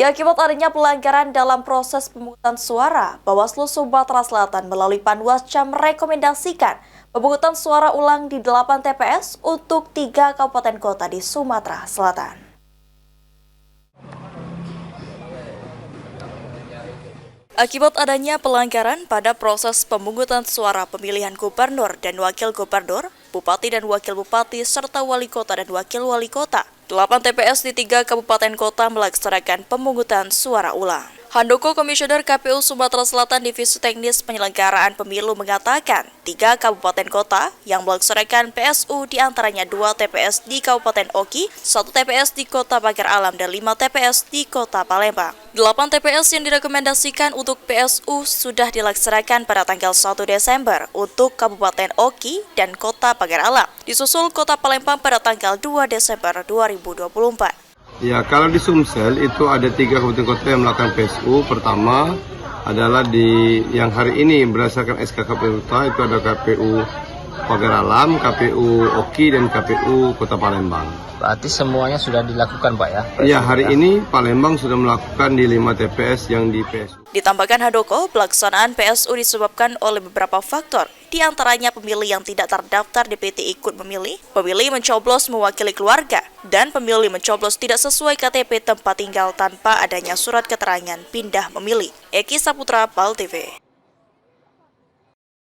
Akibat adanya pelanggaran dalam proses pemungutan suara, Bawaslu Sumatera Selatan melalui Panwascam merekomendasikan pemungutan suara ulang di 8 TPS untuk 3 kabupaten kota di Sumatera Selatan. Akibat adanya pelanggaran pada proses pemungutan suara pemilihan gubernur dan wakil gubernur, bupati dan wakil bupati, serta wali kota dan wakil wali kota, 8 TPS di 3 kabupaten kota melaksanakan pemungutan suara ulang. Handoko Komisioner KPU Sumatera Selatan Divisi Teknis Penyelenggaraan Pemilu mengatakan 3 kabupaten kota yang melaksanakan PSU diantaranya 2 TPS di Kabupaten Oki, 1 TPS di Kota Pagar Alam, dan 5 TPS di Kota Palembang. 8 TPS yang direkomendasikan untuk PSU sudah dilaksanakan pada tanggal 1 Desember untuk Kabupaten Oki dan Kota Pagar Alam, disusul Kota Palembang pada tanggal 2 Desember 2024. Ya, kalau di Sumsel itu ada 3 kabupaten kota yang melakukan PSU. Pertama adalah yang hari ini berdasarkan SK KPU kota itu ada KPU Pagar Alam, KPU Oki, dan KPU Kota Palembang. Berarti semuanya sudah dilakukan, Pak ya? Ya, hari ini Palembang sudah melakukan di 5 TPS yang di PSU. Ditambahkan Handoko, pelaksanaan PSU disebabkan oleh beberapa faktor, di antaranya pemilih yang tidak terdaftar DPT ikut memilih, pemilih mencoblos mewakili keluarga, dan pemilih mencoblos tidak sesuai KTP tempat tinggal tanpa adanya surat keterangan pindah memilih. Eki Saputra, PAL TV.